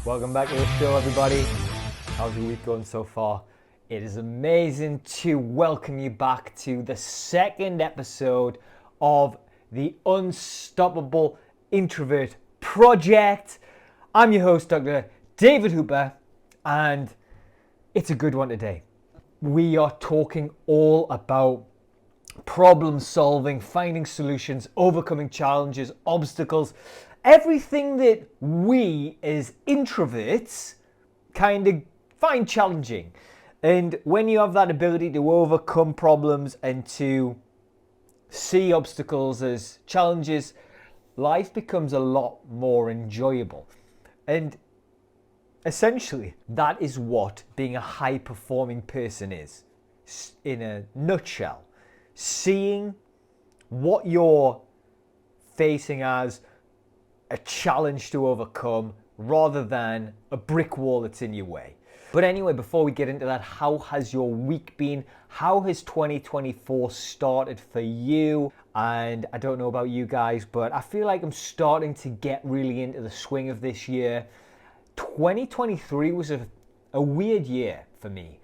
Welcome back to the show, everybody. How's your week going so far? It is amazing to welcome you back to the second episode of the Unstoppable Introvert Project. I'm your host, Dr. David Hooper, and it's a good one today. We are talking all about problem solving, finding solutions, overcoming challenges, obstacles, everything that we as introverts kind of find challenging. And when you have that ability to overcome problems and to see obstacles as challenges, life becomes a lot more enjoyable. And essentially, that is what being a high-performing person is, in a nutshell. Seeing what you're facing as a challenge to overcome rather than a brick wall that's in your way. But anyway, before we get into that, how has your week been? How has 2024 started for you? And I don't know about you guys, but I feel like I'm starting to get really into the swing of this year. 2023 was a weird year for me,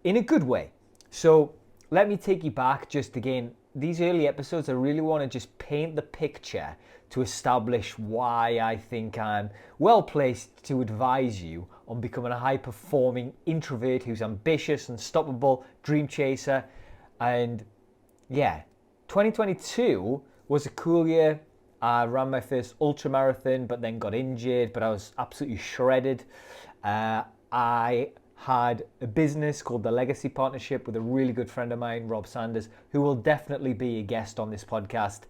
in a good way. So let me take you back just again. These early episodes, I really want to just paint the picture to establish why I think I'm well placed to advise you on becoming a high-performing introvert who's ambitious, unstoppable, dream chaser. And yeah, 2022 was a cool year. I ran my first ultra marathon, but then got injured, but I was absolutely shredded. I had a business called the Legacy Partnership with a really good friend of mine, Rob Sanders, who will definitely be a guest on this podcast.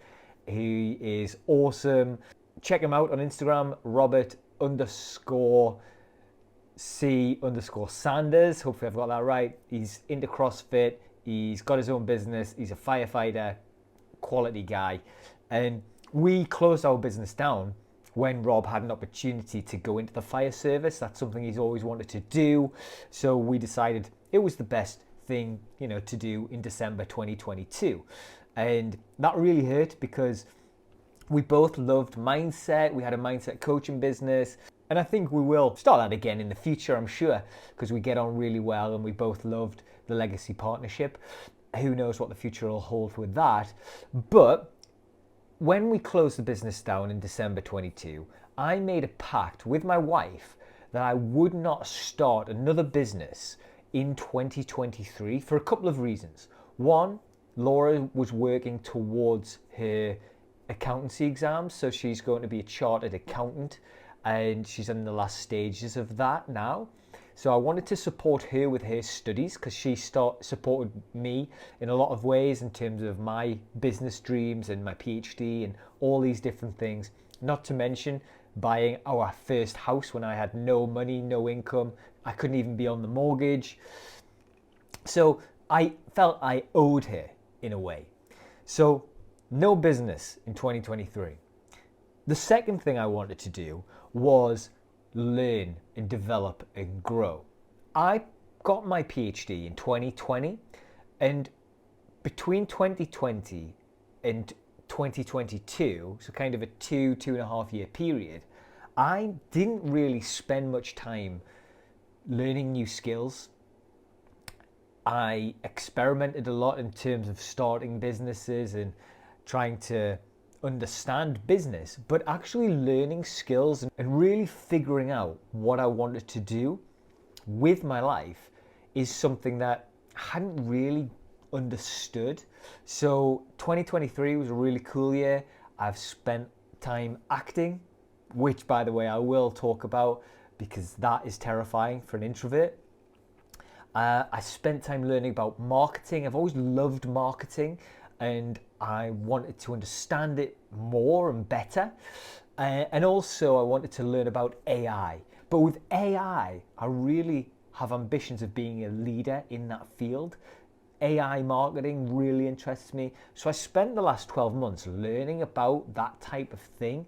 He is awesome. Check him out on Instagram, Robert_C_Sanders. Hopefully I've got that right. He's into CrossFit. He's got his own business. He's a firefighter, quality guy. And we closed our business down when Rob had an opportunity to go into the fire service. That's something he's always wanted to do. So we decided it was the best thing, to do in December 2022. And that really hurt because we both loved mindset. We had a mindset coaching business. And I think we will start that again in the future, I'm sure, because we get on really well and we both loved the Legacy Partnership. Who knows what the future will hold with that. But when we closed the business down in December 22, I made a pact with my wife that I would not start another business in 2023 for a couple of reasons. One, Laura was working towards her accountancy exams, so she's going to be a chartered accountant and she's in the last stages of that now. So I wanted to support her with her studies because she supported me in a lot of ways in terms of my business dreams and my PhD and all these different things. Not to mention buying our first house when I had no money, no income. I couldn't even be on the mortgage. So I felt I owed her in a way. So no business in 2023. The second thing I wanted to do was learn and develop and grow. I got my PhD in 2020, and between 2020 and 2022, so kind of a 2.5 year period, I didn't really spend much time learning new skills. I experimented a lot in terms of starting businesses and trying to understand business, but actually learning skills and really figuring out what I wanted to do with my life is something that I hadn't really understood. So 2023 was a really cool year. I've spent time acting, which by the way I will talk about because that is terrifying for an introvert. I spent time learning about marketing. I've always loved marketing and I wanted to understand it more and better. And also I wanted to learn about AI. But with AI, I really have ambitions of being a leader in that field. AI marketing really interests me. So I spent the last 12 months learning about that type of thing,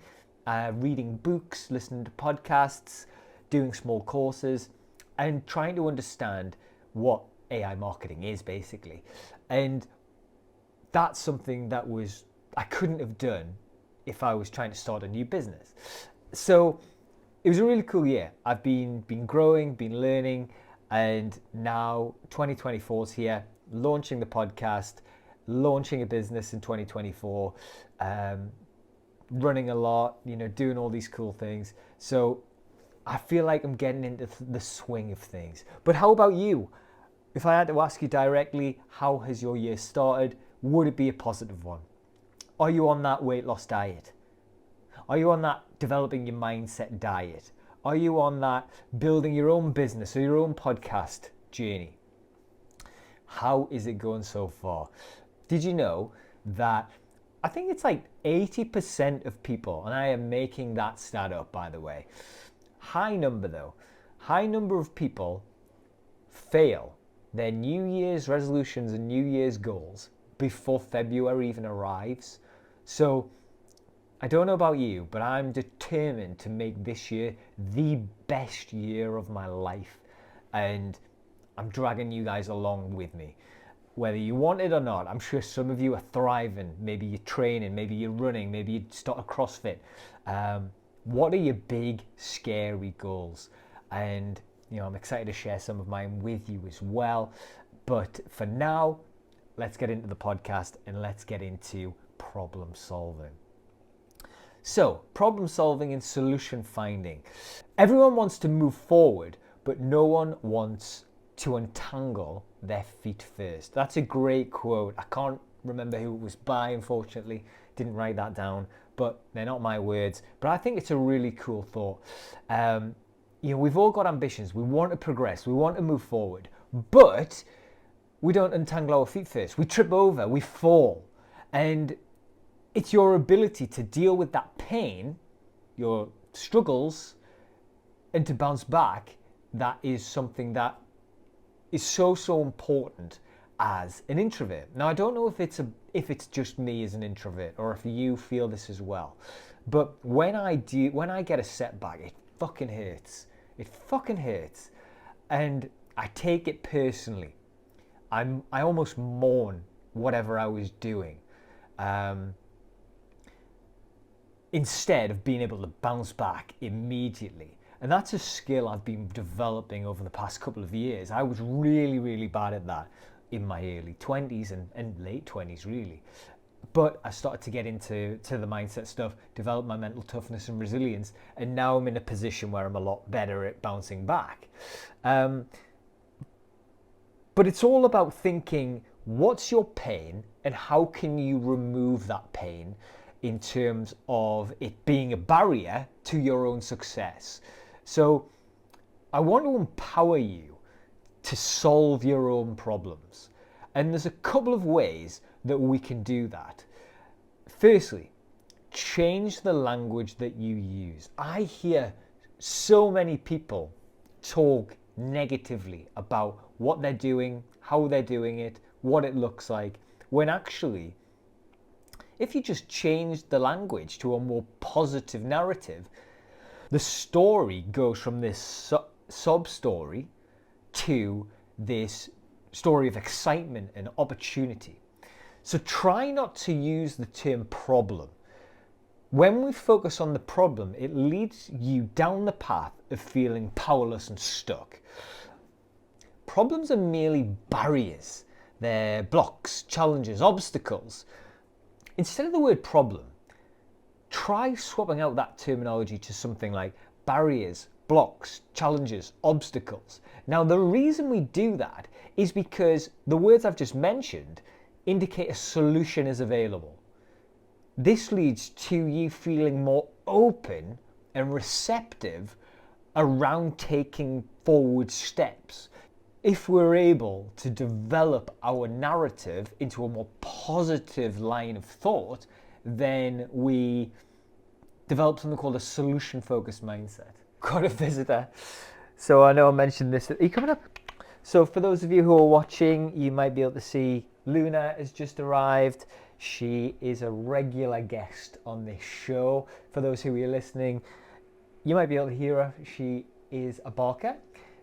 reading books, listening to podcasts, doing small courses, and trying to understand what AI marketing is basically. And that's something that I couldn't have done if I was trying to start a new business. So it was a really cool year. I've been growing, been learning, and now 2024 is here, launching the podcast, launching a business in 2024, running a lot, doing all these cool things. So I feel like I'm getting into the swing of things. But how about you? If I had to ask you directly, how has your year started? Would it be a positive one? Are you on that weight loss diet? Are you on that developing your mindset diet? Are you on that building your own business or your own podcast journey? How is it going so far? Did you know that I think it's like 80% of people, and I am making that stat up, by the way. High number though. High number of people fail their New Year's resolutions and New Year's goals before February even arrives. So I don't know about you, but I'm determined to make this year the best year of my life. And I'm dragging you guys along with me. Whether you want it or not, I'm sure some of you are thriving. Maybe you're training, maybe you're running, maybe you start a CrossFit. What are your big, scary goals? And I'm excited to share some of mine with you as well. But for now, let's get into the podcast and let's get into problem solving. So, problem solving and solution finding. Everyone wants to move forward, but no one wants to untangle their feet first. That's a great quote. I can't remember who it was by, unfortunately. Didn't write that down, but they're not my words. But I think it's a really cool thought. We've all got ambitions. We want to progress. We want to move forward, but we don't untangle our feet first. We trip over, we fall. And it's your ability to deal with that pain, your struggles, and to bounce back that is something that is so important as an introvert. Now, I don't know if it's just me as an introvert or if you feel this as well. But when I get a setback, it fucking hurts. It fucking hurts. And I take it personally. I almost mourn whatever I was doing. Instead of being able to bounce back immediately. And that's a skill I've been developing over the past couple of years. I was really, really bad at that in my early 20s and late 20s, really. But I started to get into the mindset stuff, develop my mental toughness and resilience, and now I'm in a position where I'm a lot better at bouncing back. But it's all about thinking, what's your pain and how can you remove that pain in terms of it being a barrier to your own success. So I want to empower you to solve your own problems. And there's a couple of ways that we can do that. Firstly, change the language that you use. I hear so many people talk negatively about what they're doing, how they're doing it, what it looks like, when actually, if you just change the language to a more positive narrative, the story goes from this sob story to this story of excitement and opportunity. So try not to use the term problem. When we focus on the problem, it leads you down the path of feeling powerless and stuck. Problems are merely barriers. They're blocks, challenges, obstacles. Instead of the word problem, try swapping out that terminology to something like barriers, blocks, challenges, obstacles. Now, the reason we do that is because the words I've just mentioned indicate a solution is available. This leads to you feeling more open and receptive around taking forward steps. If we're able to develop our narrative into a more positive line of thought, then we develop something called a solution-focused mindset. Got a visitor. So I know I mentioned this. Are you coming up? So for those of you who are watching, you might be able to see Luna has just arrived. She is a regular guest on this show. For those who are listening, you might be able to hear her. She is a barker.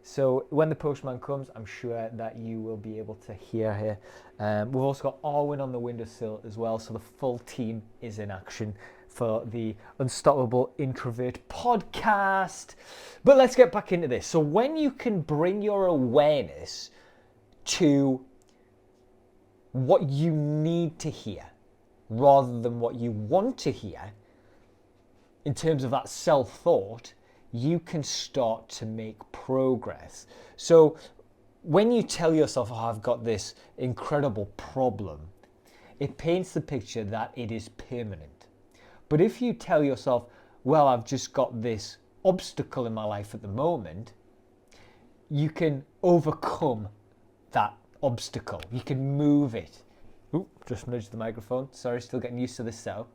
So when the postman comes, I'm sure that you will be able to hear her. We've also got Arwen on the windowsill as well, so the full team is in action for the Unstoppable Introvert Podcast. But let's get back into this. So when you can bring your awareness to what you need to hear rather than what you want to hear, in terms of that self-thought, you can start to make progress. So when you tell yourself, oh, I've got this incredible problem, it paints the picture that it is permanent. But if you tell yourself, well, I've just got this obstacle in my life at the moment, you can overcome that obstacle. You can move it. Ooh, just nudged the microphone. Sorry, still getting used to this setup.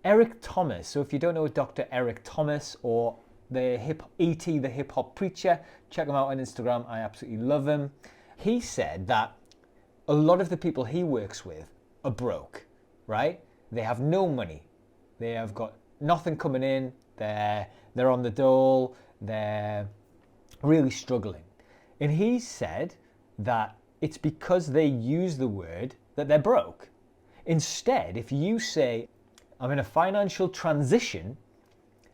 Eric Thomas. So if you don't know Dr. Eric Thomas or the hip hop preacher, check him out on Instagram. I absolutely love him. He said that a lot of the people he works with are broke, right? They have no money. They have got nothing coming in. They're on the dole. They're really struggling. And he said that it's because they use the word that they're broke. Instead, if you say, I'm in a financial transition,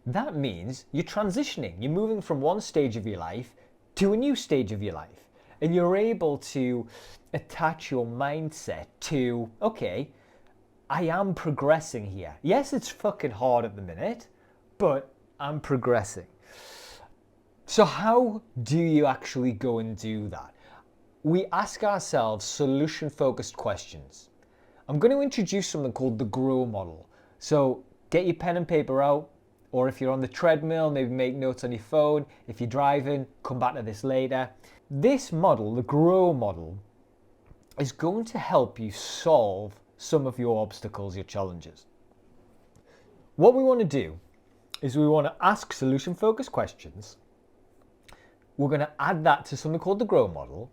that means you're transitioning. You're moving from one stage of your life to a new stage of your life. And you're able to attach your mindset to, okay, I am progressing here. Yes, it's fucking hard at the minute, but I'm progressing. So how do you actually go and do that? We ask ourselves solution-focused questions. I'm going to introduce something called the GROW model. So get your pen and paper out, or if you're on the treadmill, maybe make notes on your phone. If you're driving, come back to this later. This model, the GROW model, is going to help you solve some of your obstacles, your challenges. What we want to do is we want to ask solution-focused questions. We're going to add that to something called the GROW model,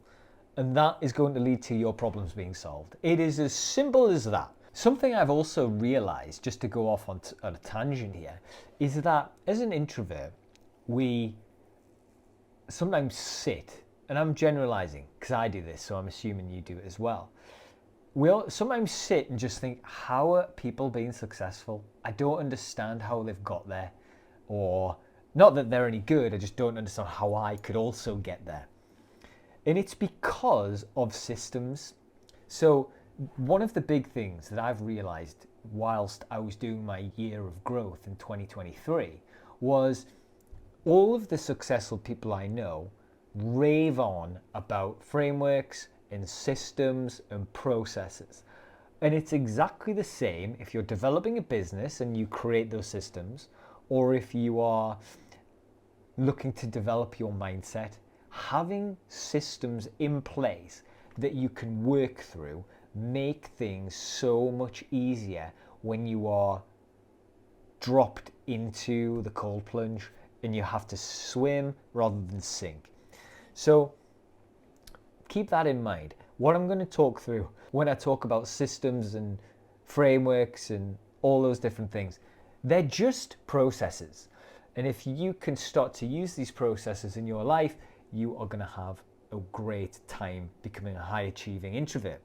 and that is going to lead to your problems being solved. It is as simple as that. Something I've also realized, just to go off on a tangent here, is that as an introvert, we sometimes sit, and I'm generalizing because I do this, so I'm assuming you do it as well. We'll sometimes sit and just think, how are people being successful? I don't understand how they've got there. Or, not that they're any good, I just don't understand how I could also get there. And it's because of systems. So one of the big things that I've realized whilst I was doing my year of growth in 2023 was all of the successful people I know rave on about frameworks and systems and processes. And it's exactly the same if you're developing a business and you create those systems, or if you are looking to develop your mindset. Having systems in place that you can work through make things so much easier when you are dropped into the cold plunge and you have to swim rather than sink. So keep that in mind. What I'm going to talk through when I talk about systems and frameworks and all those different things, they're just processes. And if you can start to use these processes in your life, you are going to have a great time becoming a high achieving introvert.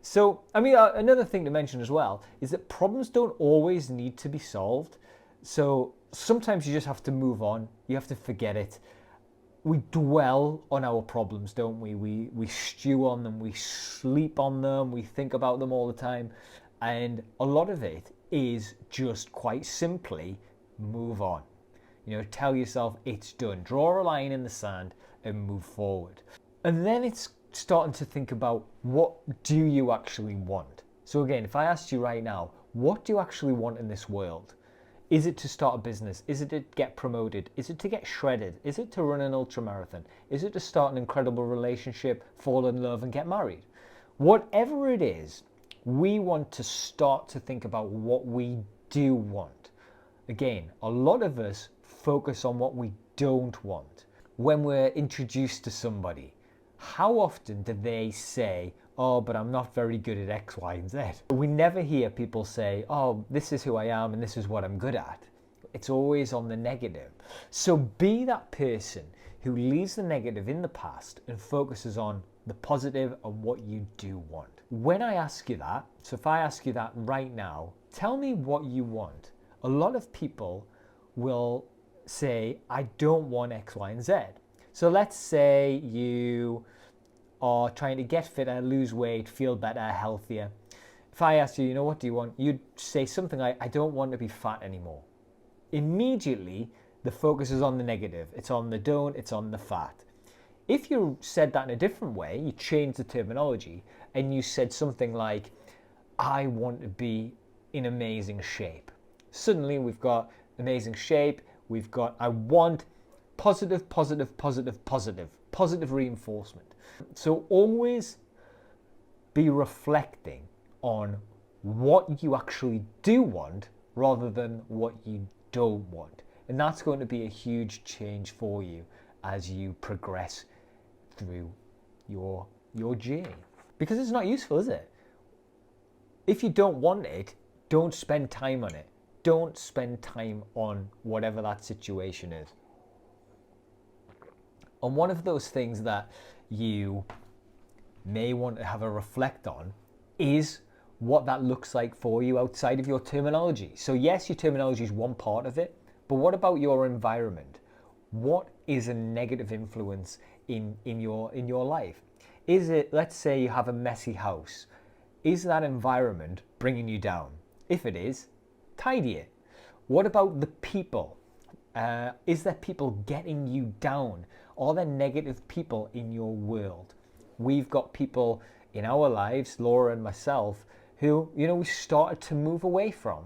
So, another thing to mention as well is that problems don't always need to be solved. So sometimes you just have to move on. You have to forget it. We dwell on our problems, don't we? We stew on them. We sleep on them. We think about them all the time. And a lot of it is just quite simply move on. Tell yourself it's done. Draw a line in the sand and move forward. And then it's starting to think about, what do you actually want? So again, if I asked you right now, what do you actually want in this world? Is it to start a business? Is it to get promoted? Is it to get shredded? Is it to run an ultramarathon? Is it to start an incredible relationship, fall in love and get married? Whatever it is, we want to start to think about what we do want. Again, a lot of us focus on what we don't want. When we're introduced to somebody, how often do they say, oh, but I'm not very good at X, Y, and Z? We never hear people say, oh, this is who I am and this is what I'm good at. It's always on the negative. So be that person who leaves the negative in the past and focuses on the positive and what you do want. When I ask you that, so if I ask you that right now, tell me what you want. A lot of people will say, I don't want X, Y, and Z. So let's say you are trying to get fitter, lose weight, feel better, healthier. If I ask you, what do you want? You'd say something like, I don't want to be fat anymore. Immediately, the focus is on the negative. It's on the don't, it's on the fat. If you said that in a different way, you changed the terminology and you said something like, I want to be in amazing shape. Suddenly we've got amazing shape, we've got I want positive reinforcement. So always be reflecting on what you actually do want rather than what you don't want. And that's going to be a huge change for you as you progress through your journey. Because it's not useful, is it? If you don't want it, don't spend time on it. Don't spend time on whatever that situation is. And one of those things that you may want to have a reflect on is what that looks like for you outside of your terminology. So yes, your terminology is one part of it, but what about your environment? What is a negative influence in your life? Is it, let's say you have a messy house. Is that environment bringing you down? If it is, tidy it. What about the people? Is there people getting you down? Are there negative people in your world? We've got people in our lives, Laura and myself, who, we started to move away from.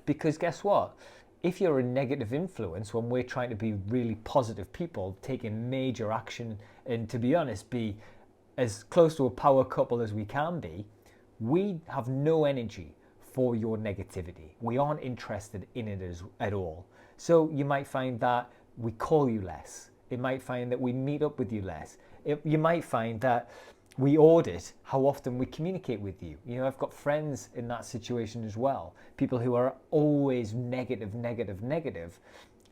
Because guess what? If you're a negative influence when we're trying to be really positive people, taking major action and, to be honest, be as close to a power couple as we can be, we have no energy for your negativity. We aren't interested in it at all. So you might find that we call you less. It might find that we meet up with you less. You might find that we audit how often we communicate with you. I've got friends in that situation as well. People who are always negative.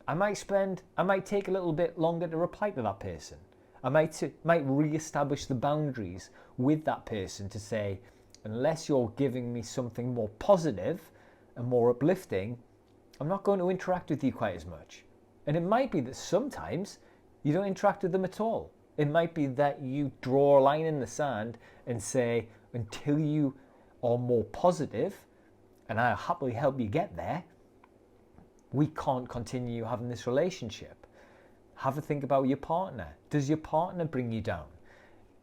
I might take a little bit longer to reply to that person. I might re-establish the boundaries with that person to say, unless you're giving me something more positive and more uplifting, I'm not going to interact with you quite as much. And it might be that sometimes you don't interact with them at all. It might be that you draw a line in the sand and say, until you are more positive, and I'll happily help you get there, we can't continue having this relationship. Have a think about your partner. Does your partner bring you down?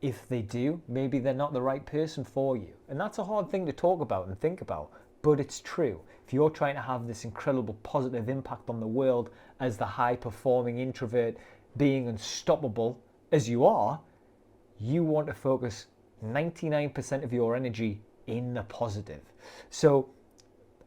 If they do, maybe they're not the right person for you. And that's a hard thing to talk about and think about, but it's true. If you're trying to have this incredible positive impact on the world as the high-performing introvert, being unstoppable as you are, you want to focus 99% of your energy in the positive. So,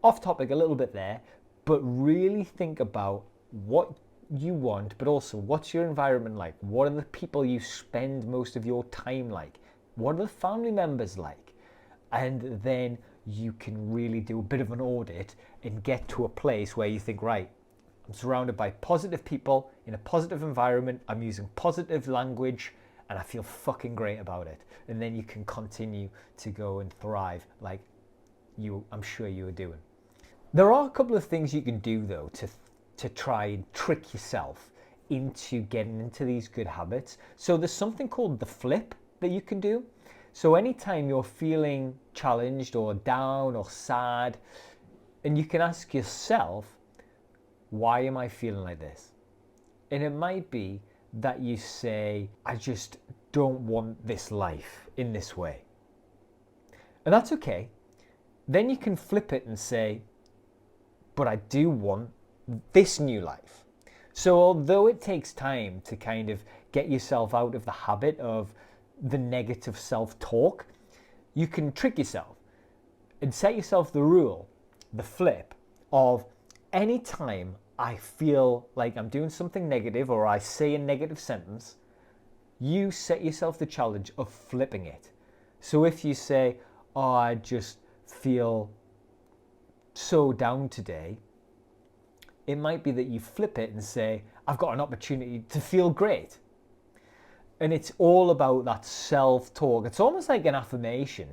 off topic a little bit there, but really think about what you want, but also what's your environment like? What are the people you spend most of your time like? What are the family members like? And then you can really do a bit of an audit and get to a place where you think, right, I'm surrounded by positive people in a positive environment. I'm using positive language and I feel fucking great about it. And then you can continue to go and thrive like I'm sure you are doing. There are a couple of things you can do though to try and trick yourself into getting into these good habits. So there's something called the flip that you can do. So anytime you're feeling challenged or down or sad, and you can ask yourself, why am I feeling like this? And it might be that you say, I just don't want this life in this way. And that's okay. Then you can flip it and say, but I do want this new life. So although it takes time to kind of get yourself out of the habit of the negative self-talk, you can trick yourself and set yourself the rule, the flip of any time I feel like I'm doing something negative or I say a negative sentence, you set yourself the challenge of flipping it. So if you say, oh, I just feel so down today, It might be that you flip it and say, I've got an opportunity to feel great. And it's all about that self-talk. It's almost like an affirmation.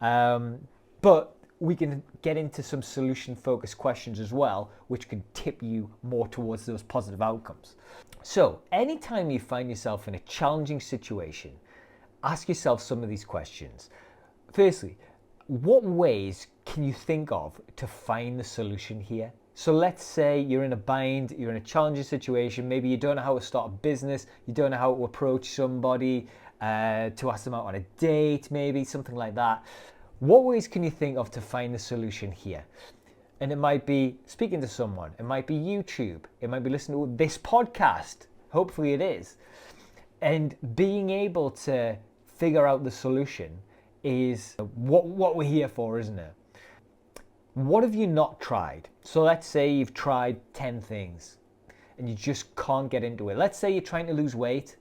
But we can get into some solution-focused questions as well, which can tip you more towards those positive outcomes. So anytime you find yourself in a challenging situation, ask yourself some of these questions. Firstly, what ways can you think of to find the solution here? So let's say you're in a bind, you're in a challenging situation, maybe you don't know how to start a business, you don't know how to approach somebody, to ask them out on a date, maybe something like that. What ways can you think of to find the solution here? And it might be speaking to someone, it might be YouTube, it might be listening to this podcast, hopefully it is. And being able to figure out the solution is what we're here for, isn't it? What have you not tried? So let's say you've tried 10 things and you just can't get into it. Let's say you're trying to lose weight,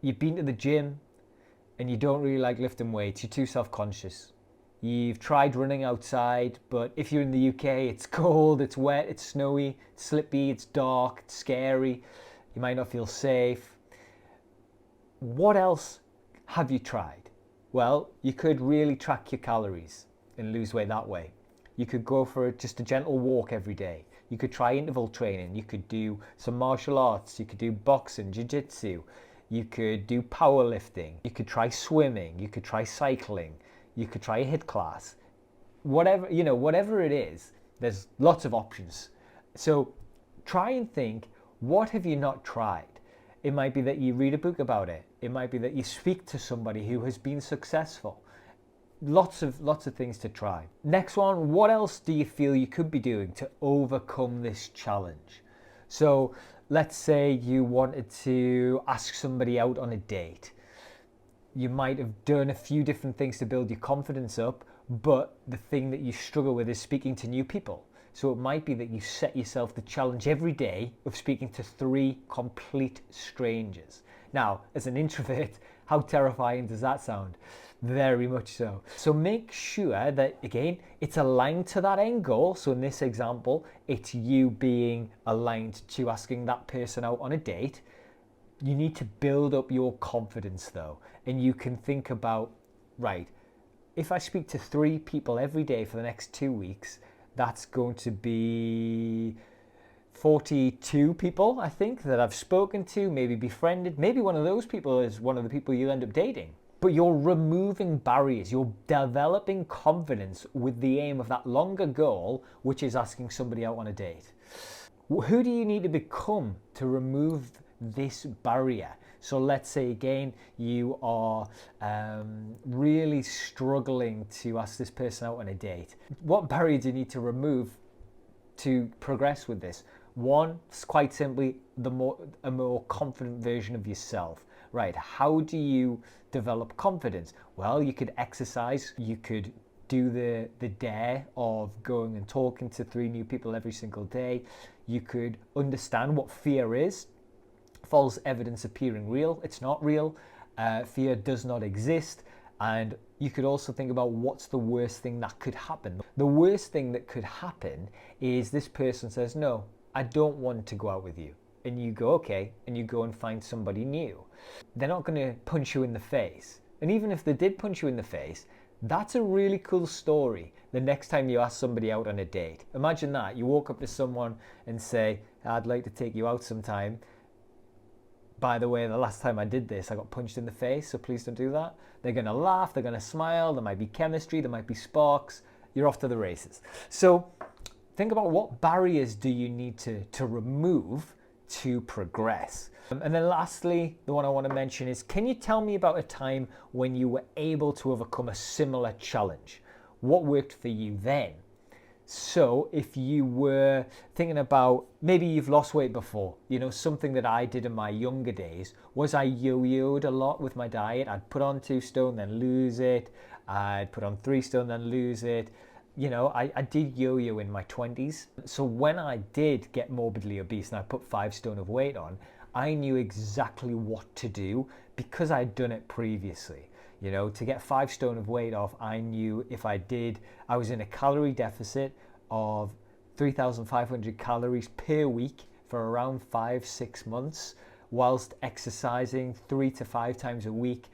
you've been to the gym and you don't really like lifting weights, you're too self-conscious. You've tried running outside, but if you're in the UK, it's cold, it's wet, it's snowy, it's slippy, it's dark, it's scary, you might not feel safe. What else have you tried? Well, you could really track your calories and lose weight that way. You could go for just a gentle walk every day. You could try interval training. You could do some martial arts. You could do boxing, jiu-jitsu. You could do powerlifting. You could try swimming. You could try cycling. You could try a HIIT class. Whatever it is, there's lots of options. So try and think, what have you not tried? It might be that you read a book about it. It might be that you speak to somebody who has been successful. Lots of things to try. Next one, what else do you feel you could be doing to overcome this challenge? So let's say you wanted to ask somebody out on a date. You might have done a few different things to build your confidence up, but the thing that you struggle with is speaking to new people. So it might be that you set yourself the challenge every day of speaking to 3 complete strangers. Now, as an introvert, how terrifying does that sound? Very much so. So make sure that, again, it's aligned to that end goal. So in this example, it's you being aligned to asking that person out on a date. You need to build up your confidence though. And you can think about, right, if I speak to 3 people every day for the next 2 weeks, that's going to be 42 people, I think, that I've spoken to, maybe befriended. Maybe one of those people is one of the people you'll end up dating. But you're removing barriers, you're developing confidence with the aim of that longer goal, which is asking somebody out on a date. Who do you need to become to remove this barrier? So let's say again, you are really struggling to ask this person out on a date. What barrier do you need to remove to progress with this? One, quite simply, a more confident version of yourself. Right, how do you develop confidence? Well, you could exercise, you could do the dare of going and talking to 3 new people every single day. You could understand what fear is. False evidence appearing real, it's not real. Fear does not exist. And you could also think about what's the worst thing that could happen. The worst thing that could happen is this person says, no, I don't want to go out with you. And you go, okay, and you go and find somebody new. They're not going to punch you in the face. And even if they did punch you in the face, that's a really cool story the next time you ask somebody out on a date. Imagine that. You walk up to someone and say, I'd like to take you out sometime. By the way, the last time I did this, I got punched in the face, so please don't do that. They're going to laugh, they're going to smile, there might be chemistry, there might be sparks. You're off to the races. So think about what barriers do you need to remove to progress. And then lastly, the one I want to mention is, can you tell me about a time when you were able to overcome a similar challenge? What worked for you then? So if you were thinking about, maybe you've lost weight before, something that I did in my younger days was I yo-yoed a lot with my diet. I'd put on 2 stone, then lose it. I'd put on 3 stone, then lose it. I did yo-yo in my 20s. So when I did get morbidly obese and I put 5 stone of weight on, I knew exactly what to do because I'd done it previously. To get 5 stone of weight off, I knew if I was in a calorie deficit of 3,500 calories per week for around 5-6 months, whilst exercising 3 to 5 times a week,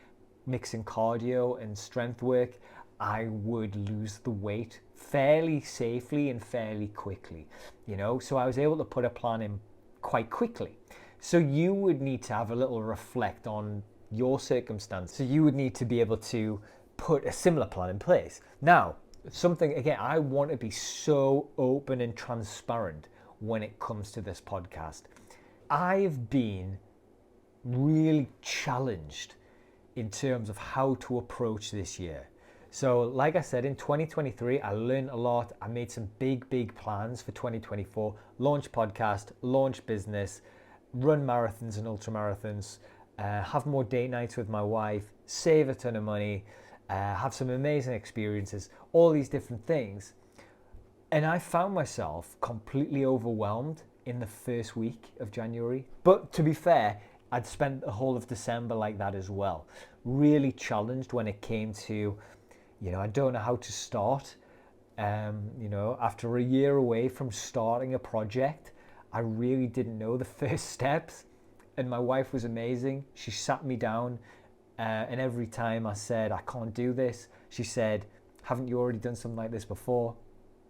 mixing cardio and strength work, I would lose the weight fairly safely and fairly quickly, so I was able to put a plan in quite quickly. So you would need to have a little reflect on your circumstance. So you would need to be able to put a similar plan in place. Now, I want to be so open and transparent when it comes to this podcast. I've been really challenged in terms of how to approach this year. So like I said, in 2023, I learned a lot. I made some big plans for 2024, launch podcast, launch business, run marathons and ultramarathons, have more date nights with my wife, save a ton of money, have some amazing experiences, all these different things. And I found myself completely overwhelmed in the first week of January. But to be fair, I'd spent the whole of December like that as well. Really challenged when it came to, I don't know how to start. After a year away from starting a project, I really didn't know the first steps. And my wife was amazing. She sat me down, and every time I said, I can't do this, she said, haven't you already done something like this before?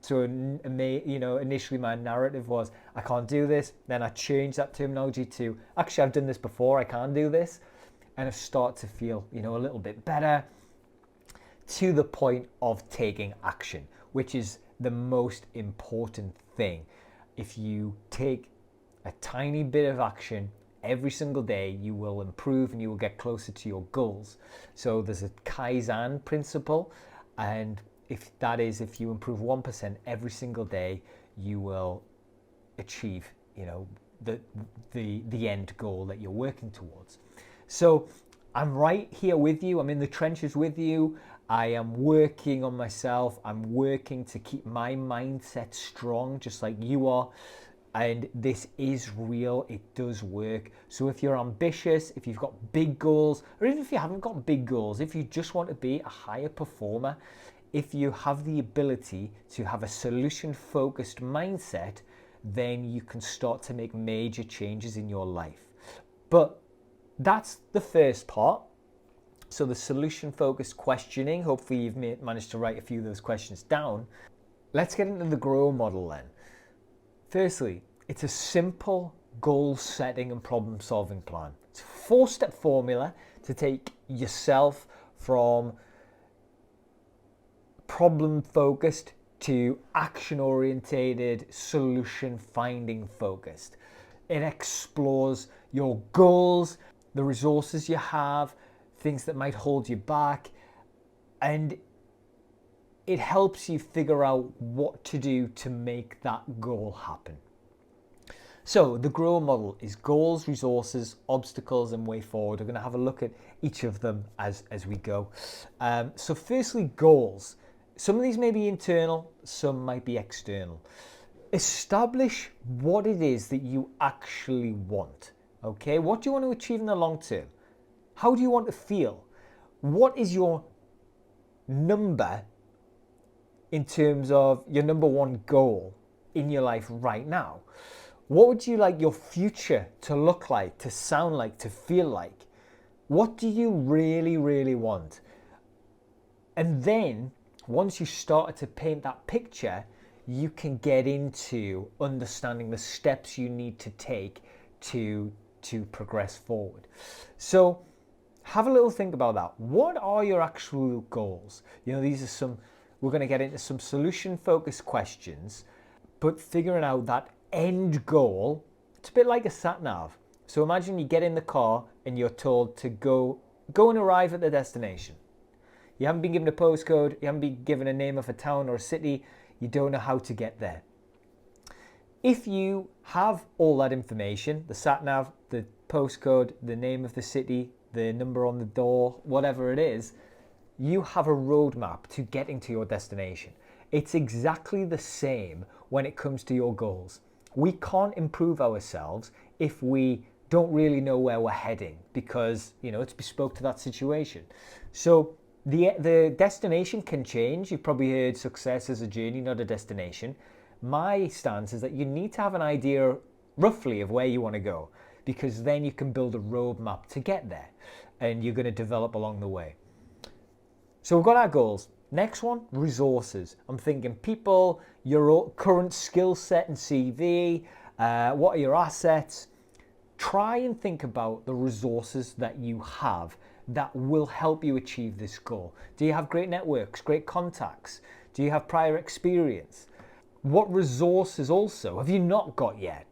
So, initially my narrative was, I can't do this. Then I changed that terminology to, actually, I've done this before, I can do this. And I start to feel, a little bit better, to the point of taking action, which is the most important thing. If you take a tiny bit of action every single day, you will improve and you will get closer to your goals. So there's a Kaizen principle, and if you improve 1% every single day, you will achieve, the end goal that you're working towards. So I'm right here with you. I'm in the trenches with you. I am working on myself. I'm working to keep my mindset strong, just like you are. And this is real. It does work. So if you're ambitious, if you've got big goals, or even if you haven't got big goals, if you just want to be a higher performer, if you have the ability to have a solution-focused mindset, then you can start to make major changes in your life. But that's the first part. So the solution-focused questioning, hopefully you've managed to write a few of those questions down. Let's get into the GROW model then. Firstly, it's a simple goal setting and problem solving plan. It's a 4-step formula to take yourself from problem focused to action orientated, solution finding focused. It explores your goals, the resources you have, things that might hold you back, and it helps you figure out what to do to make that goal happen. So the GROW model is goals, resources, obstacles, and way forward. We're going to have a look at each of them as we go. So firstly, goals. Some of these may be internal, some might be external. Establish what it is that you actually want. Okay, what do you want to achieve in the long term? How do you want to feel? What is your number in terms of your number one goal in your life right now? What would you like your future to look like, to sound like, to feel like? What do you really, really want? And then once you started to paint that picture, you can get into understanding the steps you need to take to progress forward. So have a little think about that. What are your actual goals? These are some, we're going to get into some solution-focused questions, but figuring out that end goal, it's a bit like a sat-nav. So imagine you get in the car and you're told to go and arrive at the destination. You haven't been given a postcode, you haven't been given a name of a town or a city, you don't know how to get there. If you have all that information, the sat-nav, the postcode, the name of the city, the number on the door, whatever it is, you have a roadmap to getting to your destination. It's exactly the same when it comes to your goals. We can't improve ourselves if we don't really know where we're heading, because it's bespoke to that situation. So the destination can change. You've probably heard success is a journey, not a destination. my stance is that you need to have an idea roughly of where you want to go, because then you can build a roadmap to get there and you're going to develop along the way. So we've got our goals. Next one, resources. I'm thinking people, your current skill set and CV, what are your assets? Try and think about the resources that you have that will help you achieve this goal. Do you have great networks, great contacts? Do you have prior experience? What resources also have you not got yet?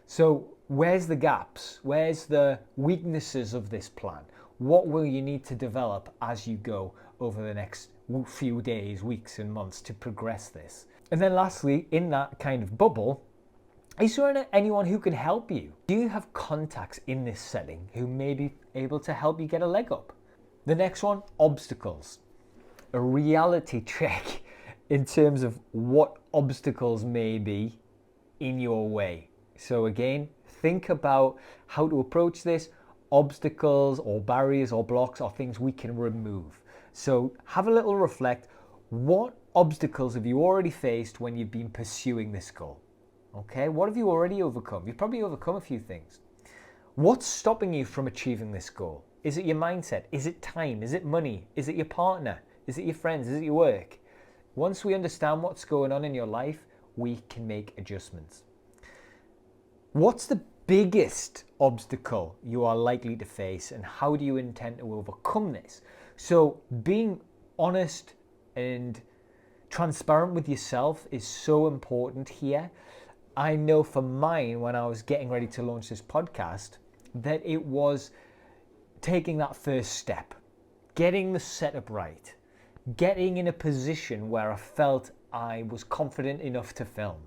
So where's the gaps? Where's the weaknesses of this plan? What will you need to develop as you go over the next few days, weeks and months to progress this? And then lastly, in that kind of bubble, is there anyone who can help you? Do you have contacts in this setting who may be able to help you get a leg up? The next one, obstacles. A reality check in terms of what obstacles may be in your way. So again, think about how to approach this. Obstacles or barriers or blocks are things we can remove. So have a little reflect. What obstacles have you already faced when you've been pursuing this goal? Okay, what have you already overcome? You've probably overcome a few things. What's stopping you from achieving this goal? Is it your mindset? Is it time? Is it money? Is it your partner? Is it your friends? Is it your work? Once we understand what's going on in your life, we can make adjustments. What's the biggest obstacle you are likely to face, and how do you intend to overcome this? So being honest and transparent with yourself is so important here. I know for mine, when I was getting ready to launch this podcast, that it was taking that first step, getting the setup right, getting in a position where I felt I was confident enough to film.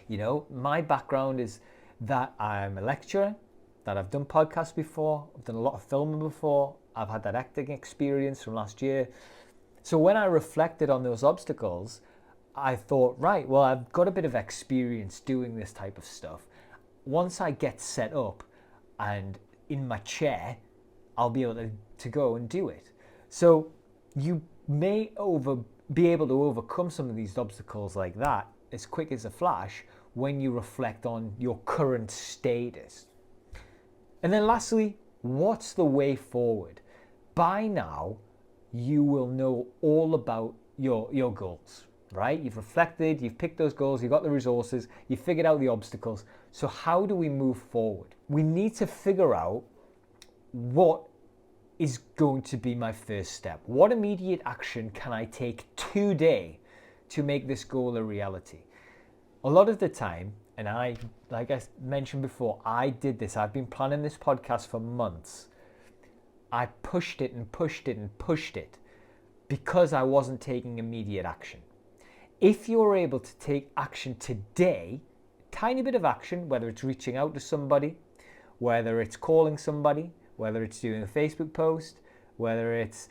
You know, my background is that I'm a lecturer, that I've done podcasts before, I've done a lot of filming before, I've had that acting experience from last year. So when I reflected on those obstacles, I thought, right, well, I've got a bit of experience doing this type of stuff. Once I get set up and in my chair, I'll be able to go and do it. So you may be able to overcome some of these obstacles like that as quick as a flash when you reflect on your current status. And then lastly, what's the way forward? By now, you will know all about your goals, right? You've reflected, you've picked those goals, you've got the resources, you've figured out the obstacles. So how do we move forward? We need to figure out what is going to be my first step. What immediate action can I take today to make this goal a reality? A lot of the time, and like I mentioned before, I did this. I've been planning this podcast for months. I pushed it and pushed it and pushed it because I wasn't taking immediate action. If you're able to take action today, tiny bit of action, whether it's reaching out to somebody, whether it's calling somebody, whether it's doing a Facebook post, whether it's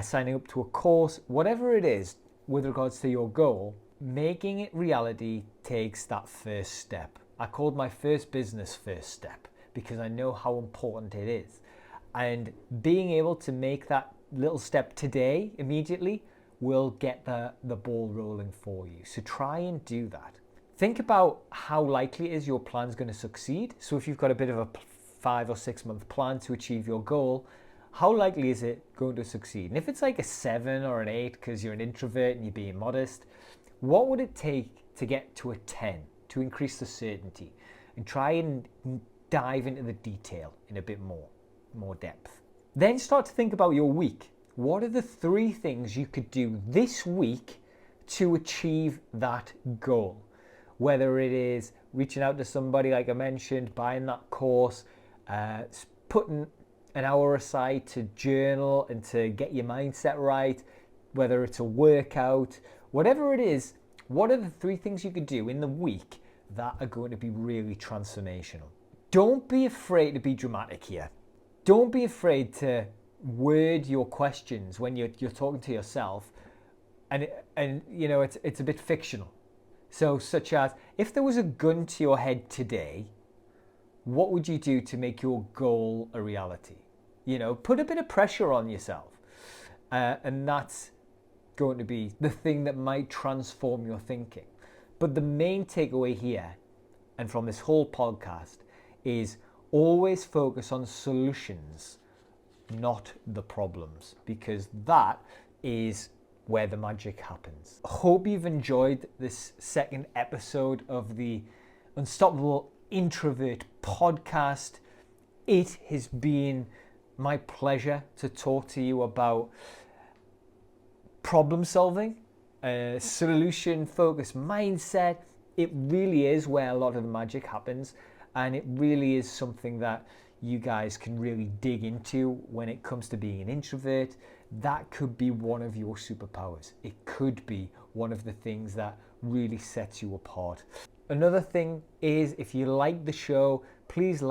signing up to a course, whatever it is with regards to your goal, making it reality takes that first step. I called my first business first step because I know how important it is. And being able to make that little step today, immediately, will get the ball rolling for you. So try and do that. Think about how likely it is your plan's going to succeed. So if you've got a bit of a 5 or 6 month plan to achieve your goal, how likely is it going to succeed? And if it's like a 7 or an 8 because you're an introvert and you're being modest, what would it take to get to a 10 to increase the certainty? And try and dive into the detail in a bit more depth. Then start to think about your week. What are the 3 things you could do this week to achieve that goal? Whether it is reaching out to somebody, like I mentioned, buying that course, putting an hour aside to journal and to get your mindset right, whether it's a workout, whatever it is, what are the 3 things you could do in the week that are going to be really transformational? Don't be afraid to be dramatic here. Don't be afraid to word your questions when you're talking to yourself, and you know it's a bit fictional. So such as, if there was a gun to your head today, what would you do to make your goal a reality? You know, put a bit of pressure on yourself, and that's going to be the thing that might transform your thinking. But the main takeaway here, and from this whole podcast, is always focus on solutions, not the problems, because that is where the magic happens. Hope you've enjoyed this second episode of the Unstoppable Introvert Podcast. It has been my pleasure to talk to you about problem solving, solution focused mindset. It really is where a lot of the magic happens, and it really is something that you guys can really dig into when it comes to being an introvert. That could be one of your superpowers. It could be one of the things that really sets you apart. Another thing is, if you like the show, please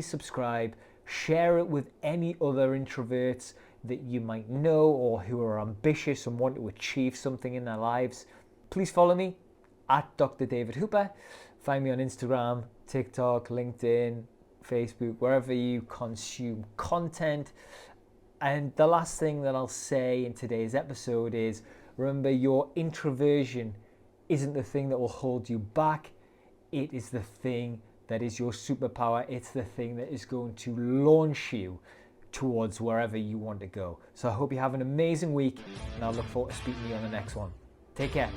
subscribe, share it with any other introverts that you might know or who are ambitious and want to achieve something in their lives. Please follow me at Dr. David Hooper. Find me on Instagram, TikTok, LinkedIn, Facebook, wherever you consume content. And the last thing that I'll say in today's episode is, remember, your introversion isn't the thing that will hold you back. It is the thing that is your superpower. It's the thing that is going to launch you towards wherever you want to go. So I hope you have an amazing week, and I look forward to speaking to you on the next one. Take care.